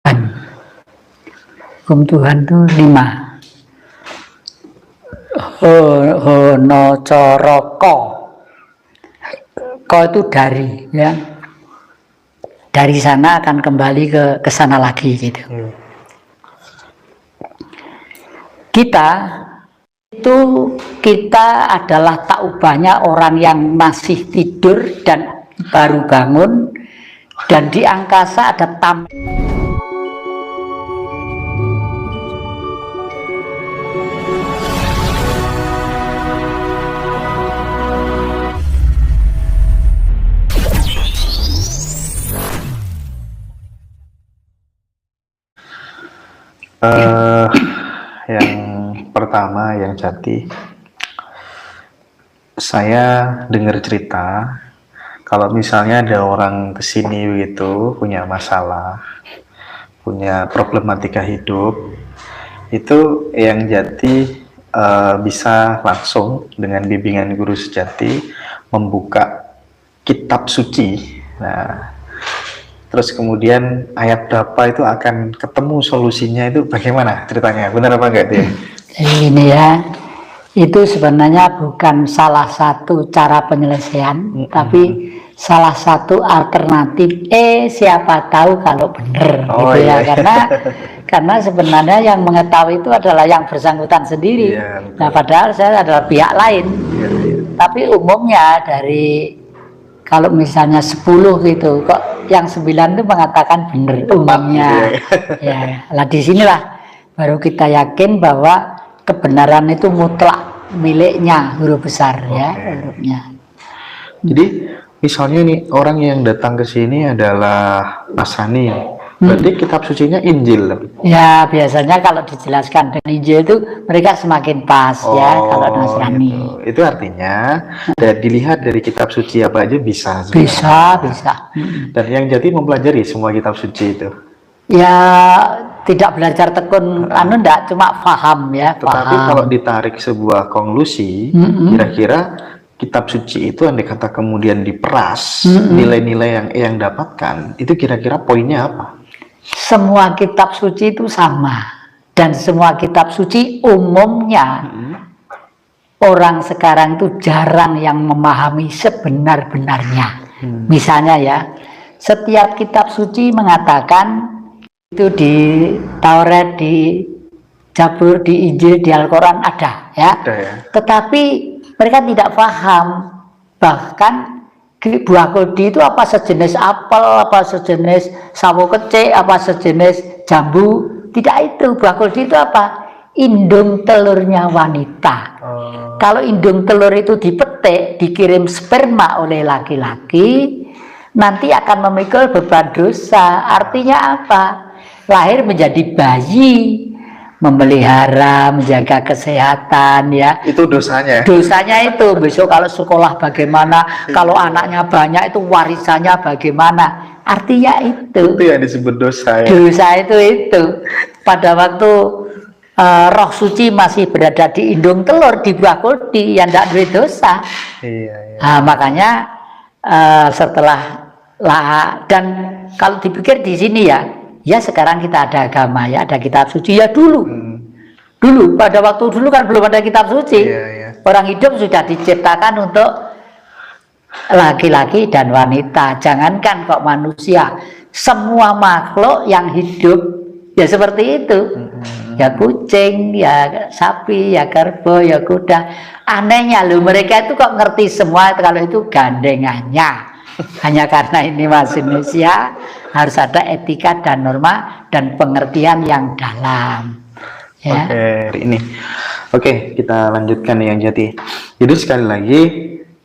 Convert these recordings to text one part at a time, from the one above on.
Hukum Tuhan itu 5. Hono coroko. Ko itu dari, ya. Dari sana akan kembali ke sana lagi gitu. Kita adalah tak ubahnya orang yang masih tidur dan baru bangun, dan di angkasa ada yang pertama, yang Jati, saya dengar cerita kalau misalnya ada orang kesini begitu punya masalah, punya problematika hidup, itu yang Jati bisa langsung dengan bimbingan guru sejati membuka kitab suci. Nah, terus kemudian ayat berapa itu akan ketemu solusinya, itu bagaimana ceritanya? Benar apa enggak dia? Ini ya, itu sebenarnya bukan salah satu cara penyelesaian, tapi salah satu alternatif. Siapa tahu kalau benar, gitu ya. Karena sebenarnya yang mengetahui itu adalah yang bersangkutan sendiri. Nah, padahal saya adalah pihak lain. Tapi umumnya dari kalau misalnya 10 gitu, kok yang 9 itu mengatakan benar umumnya. Ya, lah disinilah baru kita yakin bahwa kebenaran itu mutlak miliknya huruf besar, ya, hurufnya. Jadi misalnya nih orang yang datang ke sini adalah Nasrani, berarti kitab sucinya Injil. Ya, biasanya kalau dijelaskan dengan Injil itu mereka semakin pas, ya, kalau Nasrani. Gitu. Itu artinya dilihat dari kitab suci apa aja bisa. Bisa. Dan yang Jati mempelajari semua kitab suci itu. Ya, tidak belajar tekun, enggak, cuma paham, ya. Tetapi kalau ditarik sebuah konklusi, kira-kira kitab suci itu andai kata kemudian diperas, nilai-nilai yang dapatkan, itu kira-kira poinnya apa? Semua kitab suci itu sama, dan semua kitab suci umumnya orang sekarang itu jarang yang memahami sebenar-benarnya. Misalnya ya, setiap kitab suci mengatakan itu di Taurat, di Zabur, di Injil, di Al-Quran ada, ya. Tetapi mereka tidak paham, bahkan buah kuldi itu apa sejenis apel, apa sejenis sawo kecik, apa sejenis jambu. Tidak itu. Buah kuldi itu apa? Indung telurnya wanita. Kalau indung telur itu dipetik, dikirim sperma oleh laki-laki, nanti akan memikul beban dosa. Artinya apa? Lahir menjadi bayi, memelihara, menjaga kesehatan, ya. Itu dosanya. Dosanya itu besok kalau sekolah bagaimana, kalau anaknya banyak itu warisannya bagaimana. Artinya itu. Itu yang disebut dosa, ya. Dosa itu. Pada waktu roh suci masih berada di indung telur, di buah kuldi, yang tidak duit dosa. Nah, makanya setelah dan kalau dipikir di sini ya sekarang kita ada agama, ya, ada kitab suci, ya dulu pada waktu dulu kan belum ada kitab suci. Orang hidup sudah diciptakan untuk laki-laki dan wanita. Jangankan kok manusia, semua makhluk yang hidup ya seperti itu. Ya kucing, ya sapi, ya kerbau, ya kuda. Anehnya loh, mereka itu kok ngerti semua kalau itu gandengannya. Hanya karena ini masih manusia, harus ada etika dan norma dan pengertian yang dalam, ya. Oke, kita lanjutkan yang Jati. Jadi sekali lagi,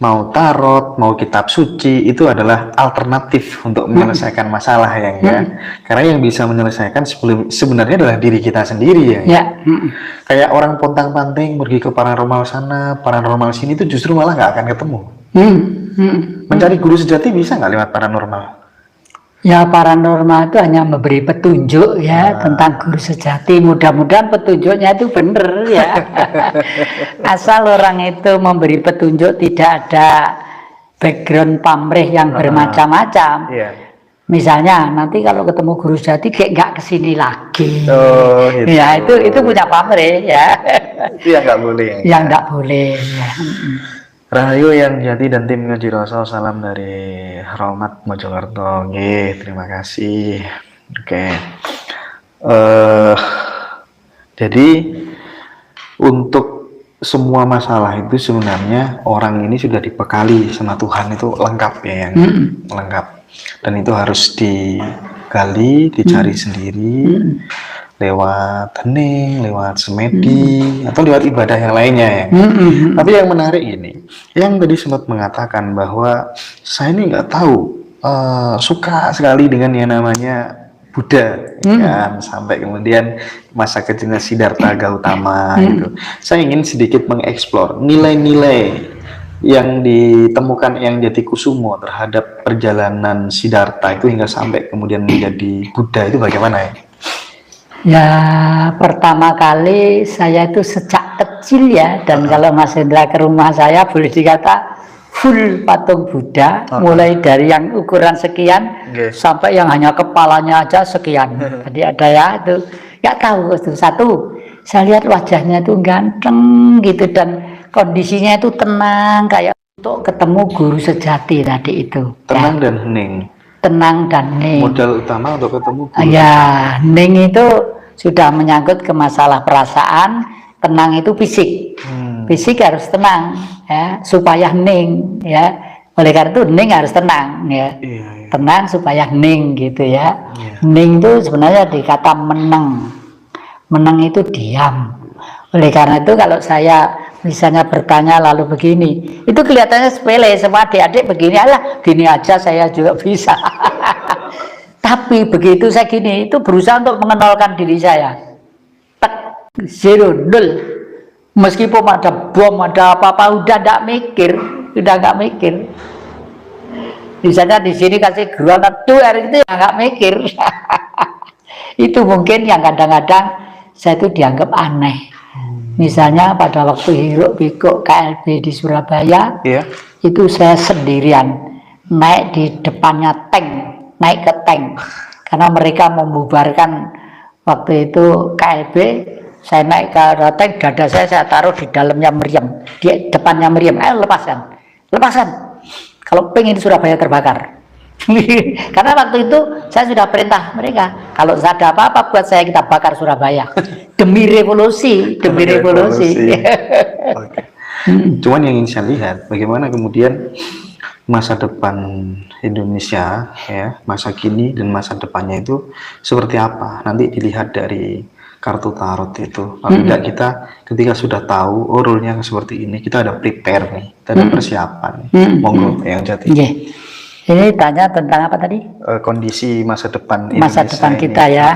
mau tarot, mau kitab suci, itu adalah alternatif untuk menyelesaikan masalah, ya. Karena yang bisa menyelesaikan sebenarnya adalah diri kita sendiri, ya. Kayak orang pontang-panting pergi ke paranormal sana, paranormal sini, itu justru malah nggak akan ketemu. Mencari guru sejati bisa nggak lewat paranormal? Ya, paranormal itu hanya memberi petunjuk, ya, tentang guru sejati. Mudah-mudahan petunjuknya itu benar, ya. Asal orang itu memberi petunjuk, tidak ada background pamrih yang bermacam-macam. Misalnya nanti kalau ketemu guru sejati kayak nggak kesini lagi. Oh, gitu. Ya itu punya pamrih ya. Itu yang nggak boleh. Yang nggak boleh. Ya. Rahayu yang jati dan tim Ngaji Roso, salam dari Romat Mojokerto. Nggih, terima kasih. Oke. Jadi untuk semua masalah itu sebenarnya orang ini sudah dibekali sama Tuhan itu lengkap ya, yang lengkap. Dan itu harus digali, dicari sendiri lewat hening, lewat semedi, atau lewat ibadah yang lainnya ya. Tapi yang menarik ini, yang tadi sempat mengatakan bahwa saya ini nggak tahu, suka sekali dengan yang namanya Buddha, kan, sampai kemudian masa kecilnya Siddhartha Gautama gitu. Saya ingin sedikit mengeksplor nilai-nilai yang ditemukan yang Jatikusumo terhadap perjalanan Siddhartha itu hingga sampai kemudian menjadi Buddha itu bagaimana ya? Ya, pertama kali saya itu sejak kecil ya, dan kalau Mas Hendra ke rumah saya boleh dikata full patung Buddha, mulai dari yang ukuran sekian sampai yang hanya kepalanya aja sekian. Tadi ada ya itu, nggak tahu itu satu. Saya lihat wajahnya itu ganteng gitu dan kondisinya itu tenang kayak untuk ketemu guru sejati tadi itu. Tenang dan hening. Tenang dan hening. Modal utama untuk ketemu guru. Ya, hening itu sudah menyangkut ke masalah perasaan, tenang itu fisik. Fisik harus tenang ya, supaya hening ya. Oleh karena itu hening harus tenang ya. Tenang supaya hening gitu ya. Hening itu sebenarnya dikata meneng. Meneng itu diam. Oleh karena itu kalau saya misalnya bertanya lalu begini, itu kelihatannya sepele, semua adik-adik begini, alah gini aja saya juga bisa. Tapi begitu saya gini, itu berusaha untuk mengenalkan diri saya. Tek, zero, nol. Meskipun ada bom, ada apa-apa, udah nggak mikir, udah nggak mikir. Misalnya di sini kasih granat tuh, hari itu nggak mikir. Itu mungkin yang kadang-kadang saya itu dianggap aneh. Misalnya pada waktu Hiruk Pikuk KLB di Surabaya, itu saya sendirian naik di depannya tank, naik ke tank, karena mereka membubarkan waktu itu KLB. Saya naik ke tank, dada saya taruh di dalamnya meriam, di depannya meriam. Ayo lepaskan, kalau pengen Surabaya terbakar. Karena waktu itu saya sudah perintah mereka, kalau ada apa-apa buat saya, kita bakar Surabaya demi revolusi, demi revolusi. Okay. Cuman yang ingin saya lihat bagaimana kemudian masa depan Indonesia ya, masa kini dan masa depannya itu seperti apa, nanti dilihat dari kartu tarot itu. Paling tidak kita ketika sudah tahu role-nya seperti ini, kita ada prepare nih, kita ada persiapan. Monggo yang Jati. Ini tanya tentang apa tadi? Kondisi masa depan Indonesia, masa depan kita ini. Ya.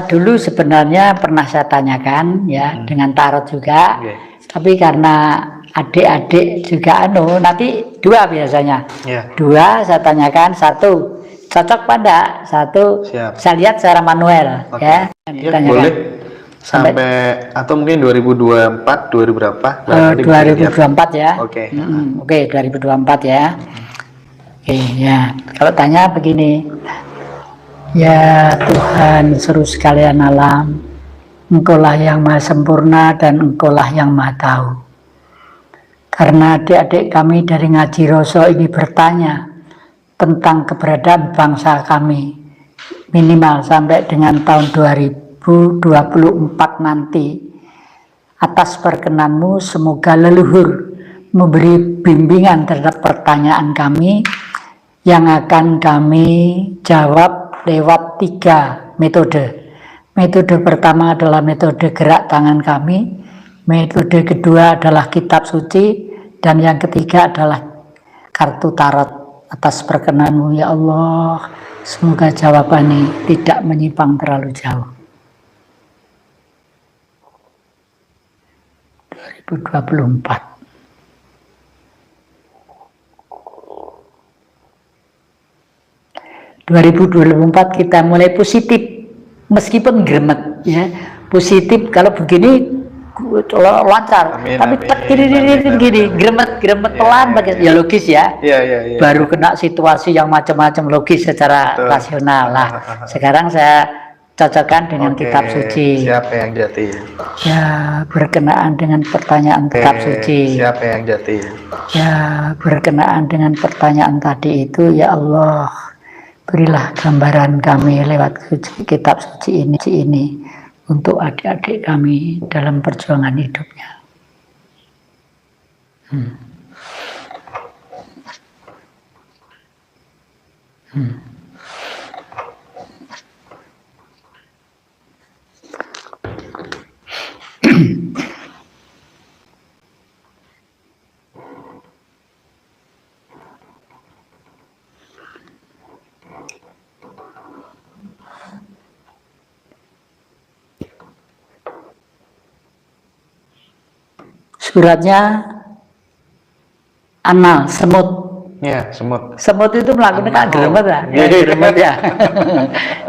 Dulu sebenarnya pernah saya tanyakan ya dengan tarot juga, tapi karena adik-adik juga nanti dua biasanya. Dua saya tanyakan, satu cocok pada, satu saya lihat secara manual ya. Boleh sampai atau mungkin 2024, 2000 berapa? 2024 ya. Oke, 2024 ya. Oke ya, kalau tanya begini, ya Tuhan seru sekalian alam, Engkaulah yang maha sempurna dan Engkaulah yang maha tahu. Karena adik-adik kami dari Ngaji Roso ini bertanya tentang keberadaan bangsa kami, minimal sampai dengan tahun 2024 nanti. Atas perkenanmu semoga leluhur memberi bimbingan terhadap pertanyaan kami, yang akan kami jawab lewat 3 metode. Metode pertama adalah metode gerak tangan kami, metode kedua adalah kitab suci, dan yang ketiga adalah kartu tarot. Atas perkenanmu ya Allah, semoga jawabannya tidak menyimpang terlalu jauh. 2024. kita mulai positif, meskipun gremet ya. Positif kalau begini lancar. Amin, Tapi amin, gini, gremet pelan, ya logis ya. Iya. Baru kena situasi yang macam-macam logis secara Betul. rasional lah. Sekarang saya cocokkan dengan Oke, kitab suci. siapa yang jati? Ya, berkenaan dengan pertanyaan kitab suci. Siapa yang jati? Ya, berkenaan dengan pertanyaan tadi itu, ya Allah, berilah gambaran kami lewat kitab suci ini untuk adik-adik kami dalam perjuangan hidupnya. Suratnya anal, semut. Ya, semut. Semut itu melakukan gremet ya. Iya, Gremet ya.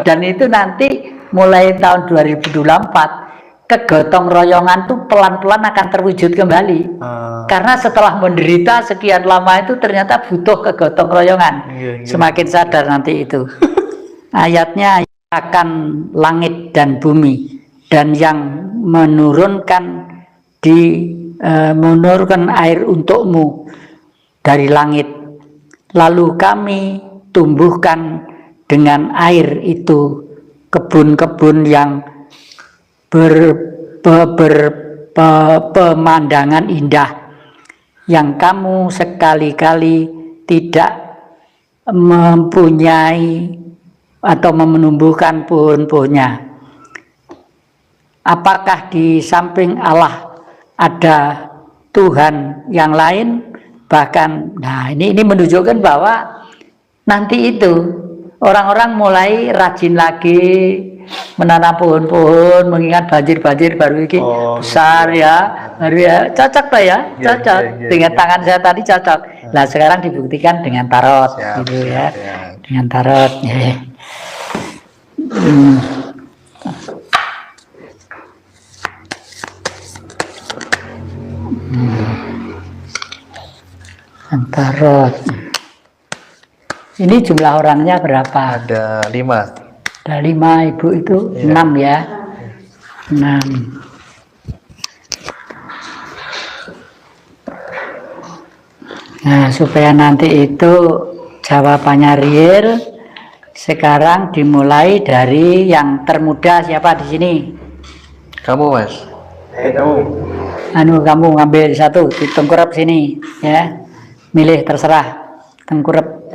Dan itu nanti mulai tahun 2024 kegotong royongan tuh pelan-pelan akan terwujud kembali. Karena setelah menderita sekian lama itu ternyata butuh kegotong royongan. Semakin sadar nanti itu. Ayatnya akan langit dan bumi, dan yang menurunkan air untukmu dari langit, lalu kami tumbuhkan dengan air itu kebun-kebun yang pemandangan indah yang kamu sekali-kali tidak mempunyai atau menumbuhkan pohon-pohonnya. Apakah di samping Allah ada Tuhan yang lain? Bahkan, nah ini menunjukkan bahwa nanti itu orang-orang mulai rajin lagi menanam pohon-pohon, mengingat banjir-banjir baru ini besar ya, baru ya, cocok lah ya, cocok dengan tangan saya tadi cocok. Nah sekarang dibuktikan dengan tarot, gitu ya, dengan tarot. Tarot. Ini jumlah orangnya berapa? Ada 5. Ada 5, ibu itu 6 ya. 6. Nah, supaya nanti itu jawabannya real, sekarang dimulai dari yang termuda. Siapa di sini? Kamu, Mas. Kamu. Kamu ngambil satu di tengkurap sini ya. Milih terserah tengkurap.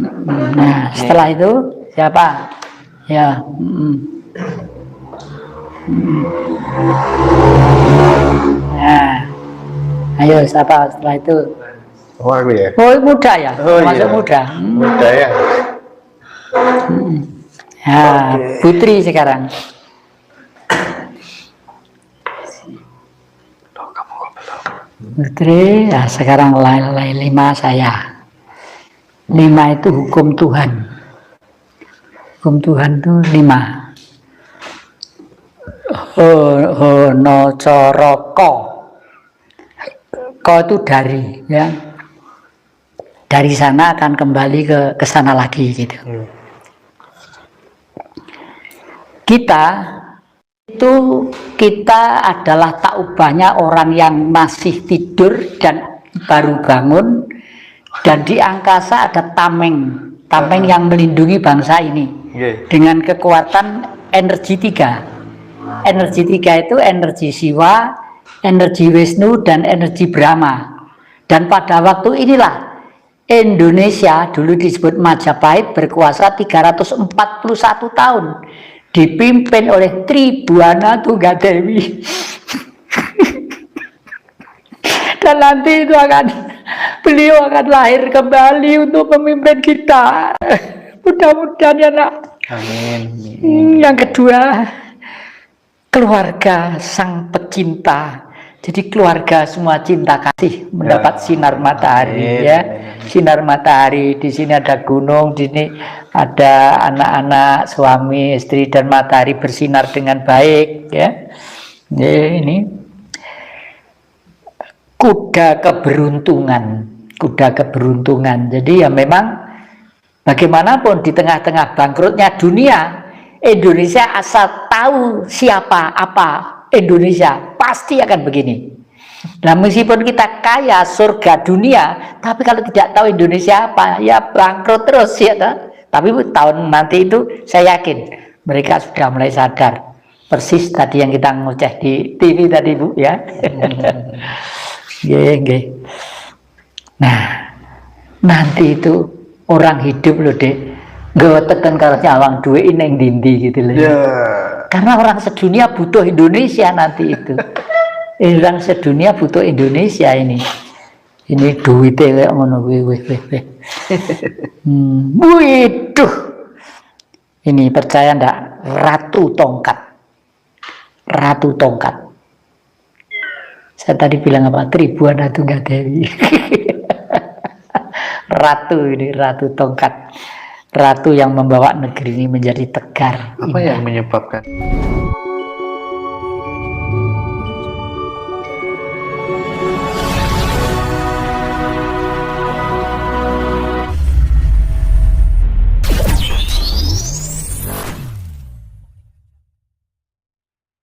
Nah, setelah itu siapa? Ya. Nah, ayo siapa setelah itu? Oh, aku ya. Oh, muda ya. Masuk muda. Muda ya. Ya, putri sekarang. Putri, ya sekarang 5 saya. 5 itu hukum Tuhan. Hukum Tuhan itu 5. Hono coroko. Ko itu dari, ya. Dari sana akan kembali ke sana lagi gitu. Kita adalah tak ubahnya orang yang masih tidur dan baru bangun, dan di angkasa ada tameng yang melindungi bangsa ini dengan kekuatan energi 3. Energi 3 itu energi Siwa, energi Wisnu, dan energi Brahma. Dan pada waktu inilah Indonesia, dulu disebut Majapahit, berkuasa 341 tahun. Dipimpin oleh Tribhuwana Tunggadewi. Dan nanti itu beliau akan lahir kembali untuk memimpin kita. Mudah-mudahan ya nak. Amin. Yang kedua, keluarga sang pecinta. Jadi keluarga semua cinta kasih mendapat sinar matahari. Ya. Sinar matahari. Di sini ada gunung, di sini ada anak-anak, suami, istri, dan matahari bersinar dengan baik. Ya. Ini kuda keberuntungan. Jadi ya memang bagaimanapun di tengah-tengah bangkrutnya dunia, Indonesia asal tahu siapa apa Indonesia pasti akan begini. Nah, meskipun kita kaya surga dunia, tapi kalau tidak tahu Indonesia apa, ya bangkrut terus ya. Tapi tahun nanti itu saya yakin mereka sudah mulai sadar. Persis tadi yang kita ngoceh di TV tadi, Bu, ya. Nah, nanti itu orang hidup loh, Dek. Gak tekan kalau nyawang duit ini yang dindi gitu loh. Karena orang sedunia butuh Indonesia nanti itu. Orang sedunia butuh Indonesia ini. Ini duitnya kayak ngono wih. Waduh. Ini percaya ndak? Ratu tongkat. Saya tadi bilang apa? Tribuana Tunggadewi. Ratu tongkat. Ratu yang membawa negeri ini menjadi tegar. Apa yang menyebabkan?